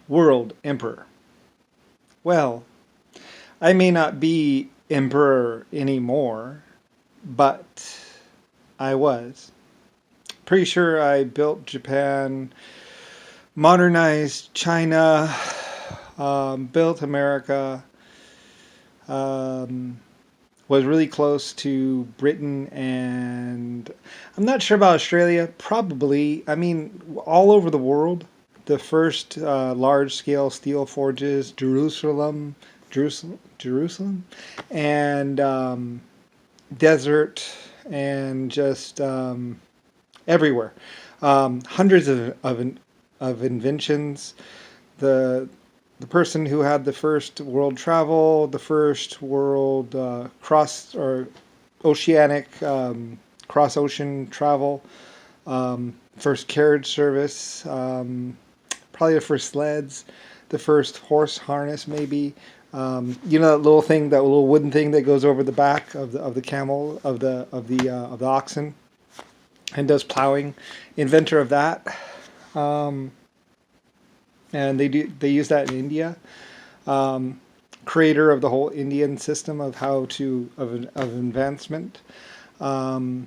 World Emperor. Well, I may not be emperor anymore, but I was. Pretty sure I built Japan, modernized China, built America, um, was really close to Britain, and I'm not sure about Australia. Probably, I mean, all over the world. The first large-scale steel forges, Jerusalem, and desert, and just everywhere. Hundreds of inventions. The the person who had the first world travel, the first world cross or oceanic cross ocean travel, first carriage service, probably the first sleds, the first horse harness, maybe. You know that little thing, that little wooden thing that goes over the back of the camel of the oxen and does plowing. Inventor of that, um, and they use that in India. Um, Creator of the whole Indian system of how to of advancement. Um,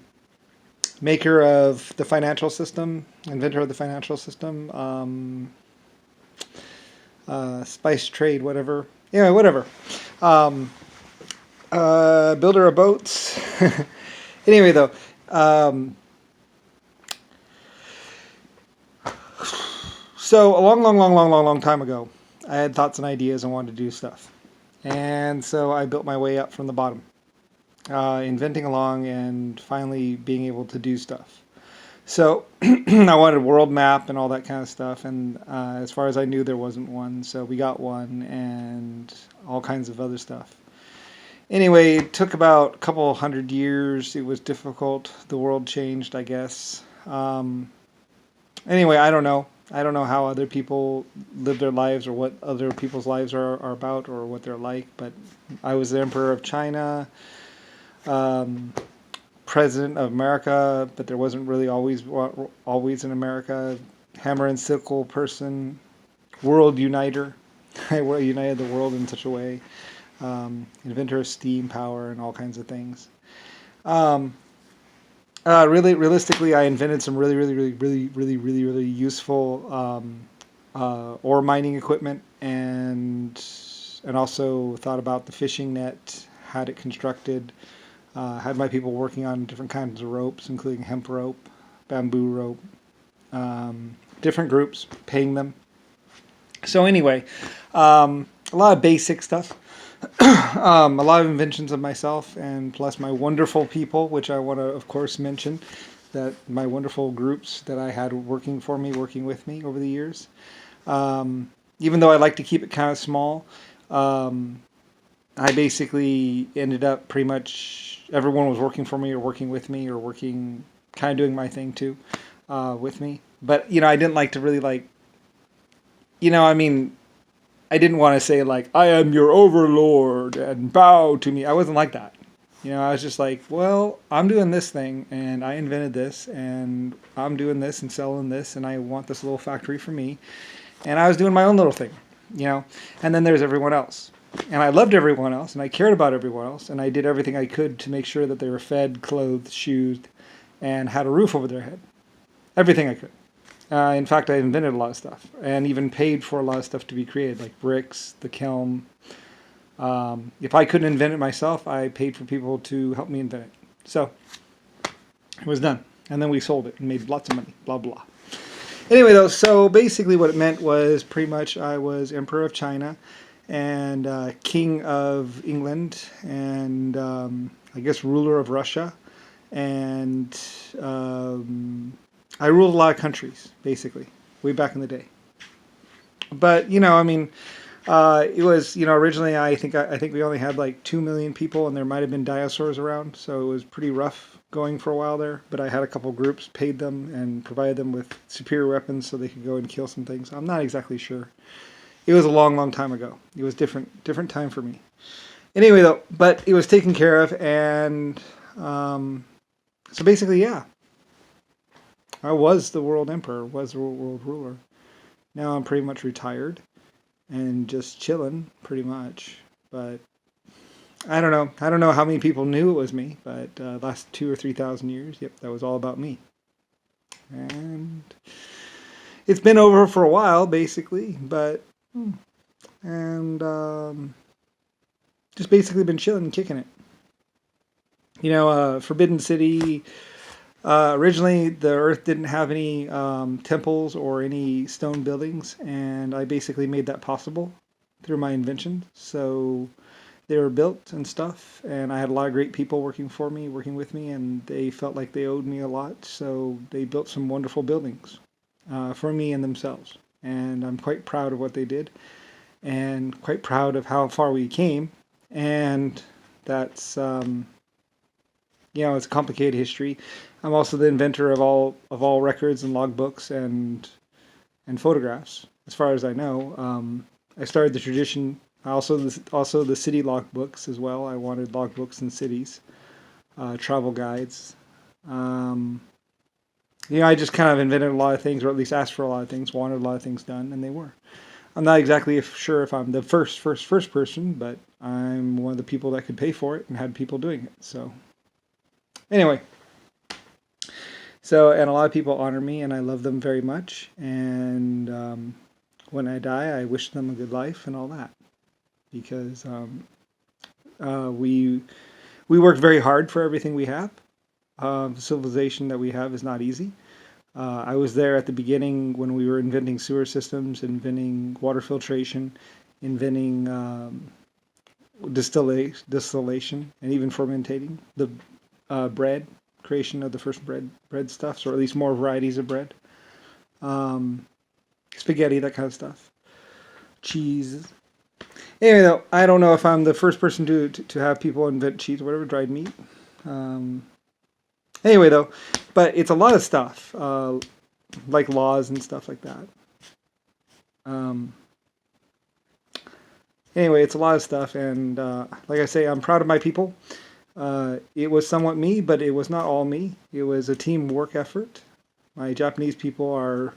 Maker of the financial system, inventor of the financial system, spice trade, whatever. Yeah, whatever. Um, Builder of boats. Anyway, though, um, so a long time ago, I had thoughts and ideas and wanted to do stuff, and so I built my way up from the bottom, inventing along and finally being able to do stuff. So I wanted a world map and all that kind of stuff, and as far as I knew, there wasn't one, so we got one and all kinds of other stuff. Anyway, it took about a couple hundred years. It was difficult. The world changed, I guess. Anyway, I don't know. I don't know how other people live their lives or what other people's lives are about or what they're like, but I was the Emperor of China, um, President of America, but there wasn't really always in America. Hammer and sickle person, world uniter. I united the world in such a way. Inventor of steam power and all kinds of things. Um, really, realistically, I invented some really useful ore mining equipment, and also thought about the fishing net, had it constructed, had my people working on different kinds of ropes, including hemp rope, bamboo rope, different groups, paying them. So anyway, a lot of basic stuff. A lot of inventions of myself, and plus my wonderful people, which I want to, of course, mention that my wonderful groups that I had working for me, working with me over the years. Even though I like to keep it kind of small, um, I basically ended up pretty much everyone was working for me or working with me or working kind of doing my thing too with me. But I didn't like to really I mean, I didn't want to say like I am your overlord and bow to me. I wasn't like that. I was just like, well, I'm doing this thing and I invented this and I'm doing this and selling this and I want this little factory for me. And I was doing my own little thing. And then there's everyone else. And I loved everyone else and I cared about everyone else and I did everything I could to make sure that they were fed, clothed, shoed, and had a roof over their head. Everything I could. In fact, I invented a lot of stuff and even paid for a lot of stuff to be created, like bricks, the kiln. If I couldn't invent it myself, I paid for people to help me invent it. So it was done. And then we sold it and made lots of money, blah, blah. Anyway, though, so basically what it meant was pretty much I was Emperor of China and King of England and I guess ruler of Russia. And I ruled a lot of countries, basically, way back in the day. But I mean, it was originally I think we only had like 2 million people, and there might have been dinosaurs around, so it was pretty rough going for a while there. But I had a couple groups, paid them, and provided them with superior weapons so they could go and kill some things. I'm not exactly sure. It was a long time ago. It was different time for me. Anyway, though, but it was taken care of, and so basically, yeah. I was the world emperor, was the world ruler. Now I'm pretty much retired and just chilling, pretty much. But I don't know. I don't know how many people knew it was me, but last 2 or 3 thousand years, yep, that was all about me. And it's been over for a while, basically, but and just basically been chilling and kicking it. Forbidden City. Originally, the Earth didn't have any temples or any stone buildings, and I basically made that possible through my invention. So they were built and stuff, and I had a lot of great people working with me, and they felt like they owed me a lot. So they built some wonderful buildings for me and themselves, and I'm quite proud of what they did, and quite proud of how far we came, and that's. It's a complicated history. I'm also the inventor of all records and logbooks and photographs, as far as I know. I started the tradition. Also the city logbooks as well. I wanted logbooks in cities, travel guides. I just kind of invented a lot of things, or at least asked for a lot of things, wanted a lot of things done, and they were. I'm not exactly sure if I'm the first person, but I'm one of the people that could pay for it and had people doing it. So. Anyway, and a lot of people honor me, and I love them very much. And when I die, I wish them a good life and all that, because we work very hard for everything we have. The civilization that we have is not easy. I was there at the beginning when we were inventing sewer systems, inventing water filtration, inventing distillation, and even fermentating the bread, creation of the first bread stuffs, or at least more varieties of bread, spaghetti, that kind of stuff, cheese. Anyway, though, I don't know if I'm the first person to have people invent cheese or whatever, dried meat. Anyway, though, but it's a lot of stuff, like laws and stuff like that. Anyway, it's a lot of stuff, and like I say, I'm proud of my people. It was somewhat me, but it was not all me. It was a teamwork effort. My Japanese people are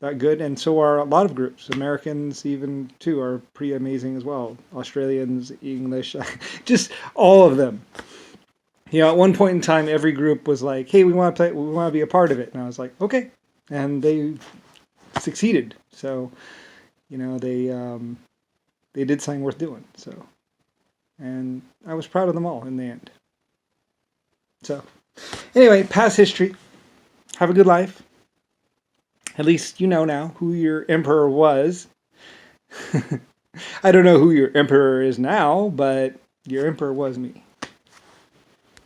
that good, and so are a lot of groups. Americans, even too, are pretty amazing as well. Australians, English, just all of them. At one point in time, every group was like, "Hey, we want to play. We want to be a part of it." And I was like, "Okay," and they succeeded. So, they did something worth doing. So. And I was proud of them all in the end. So, anyway, past history. Have a good life. At least you know now who your emperor was. I don't know who your emperor is now, but your emperor was me.